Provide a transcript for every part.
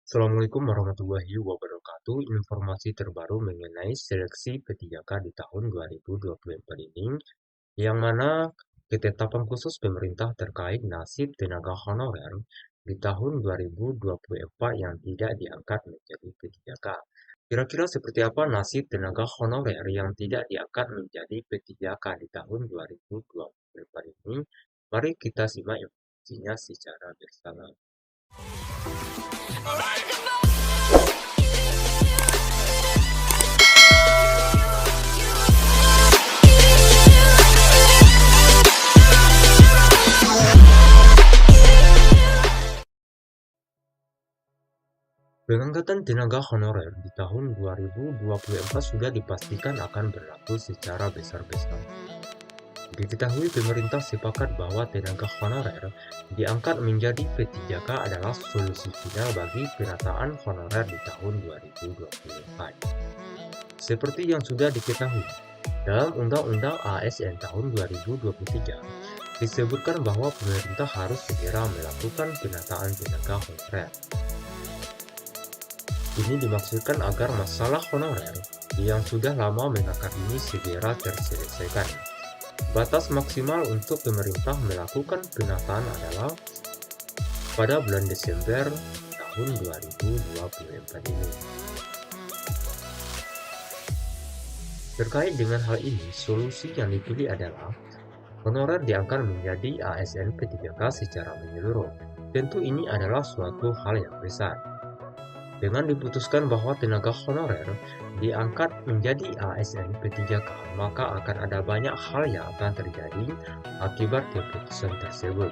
Assalamualaikum warahmatullahi wabarakatuh. Informasi terbaru mengenai seleksi P3K di tahun 2024 ini, yang mana ketetapan khusus pemerintah terkait nasib tenaga honorer di tahun 2024 yang tidak diangkat menjadi P3K. Kira-kira seperti apa nasib tenaga honorer yang tidak diangkat menjadi P3K di tahun 2024 ini? Mari kita simak informasinya secara bersama. Pengangkatan tenaga honorer di tahun 2024 sudah dipastikan akan berlaku secara besar-besaran. Diketahui pemerintah sepakat bahwa tenaga honorer diangkat menjadi P3K adalah solusi final bagi penataan honorer di tahun 2024. Seperti yang sudah diketahui, dalam Undang-Undang ASN tahun 2023, disebutkan bahwa pemerintah harus segera melakukan penataan tenaga honorer. Ini dimaksudkan agar masalah honorer yang sudah lama mengakar ini segera terselesaikan. Batas maksimal untuk pemerintah melakukan penataan adalah pada bulan Desember tahun 2024 ini. Terkait dengan hal ini, solusi yang dipilih adalah honorer diangkat menjadi ASN P3K secara menyeluruh. Tentu ini adalah suatu hal yang besar. Dengan diputuskan bahwa tenaga honorer diangkat menjadi ASN P3K, maka akan ada banyak hal yang akan terjadi akibat keputusan tersebut.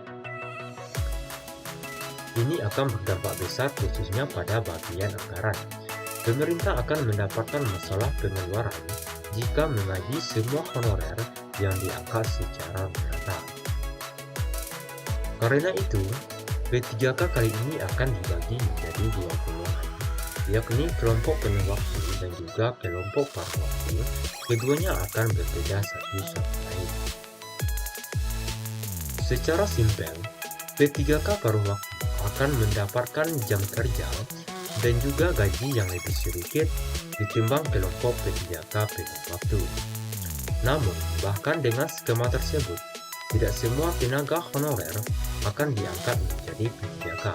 Ini akan berdampak besar khususnya pada bagian anggaran. Pemerintah akan mendapatkan masalah pengeluaran jika mengaji semua honorer yang diangkat secara merata. Karena itu, P3K kali ini akan dibagi menjadi dua golongan, yakni kelompok penuh waktu dan juga kelompok paruh waktu. Keduanya akan berbeda satu sama lain. Secara simpel, P3K paruh waktu akan mendapatkan jam kerja dan juga gaji yang lebih sedikit ditimbang kelompok P3K penuh waktu. Namun, bahkan dengan skema tersebut, tidak semua tenaga honorer akan diangkat menjadi P3K.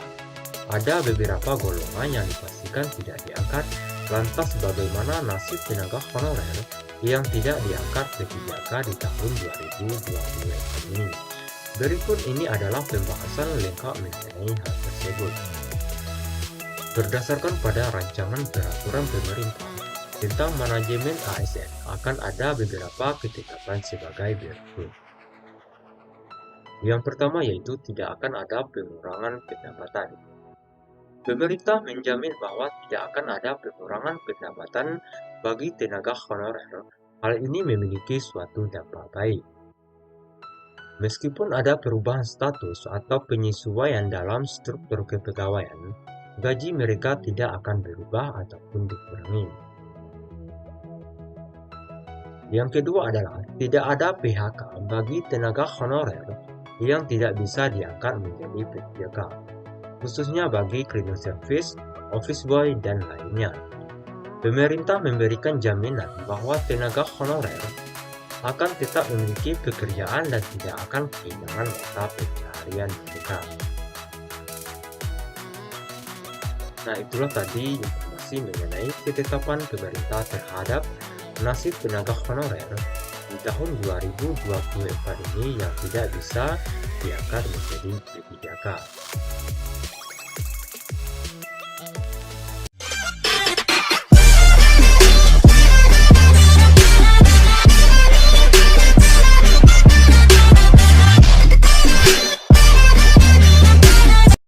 Ada beberapa golongan yang dipastikan tidak diangkat. Lantas bagaimana nasib tenaga honorer yang tidak diangkat P3K di tahun 2024 ini? Berikut ini adalah pembahasan lengkap mengenai hal tersebut. Berdasarkan pada rancangan peraturan pemerintah tentang manajemen ASN, akan ada beberapa ketetapan sebagai berikut. Yang pertama yaitu tidak akan ada pengurangan pendapatan. Pemerintah menjamin bahwa tidak akan ada pengurangan pendapatan bagi tenaga honorer. Hal ini memiliki suatu dampak baik. Meskipun ada perubahan status atau penyesuaian dalam struktur kepegawaian, gaji mereka tidak akan berubah ataupun dikurangi. Yang kedua adalah tidak ada PHK bagi tenaga honorer yang tidak bisa diangkat menjadi P3K, khususnya bagi cleaning service, office boy, dan lainnya. Pemerintah memberikan jaminan bahwa tenaga honorer akan tetap memiliki pekerjaan dan tidak akan kehilangan mata pencaharian mereka. Nah, itulah tadi informasi mengenai ketetapan pemerintah terhadap nasib tenaga honorer di tahun 2024 ini yang tidak bisa diangkat menjadi P3K.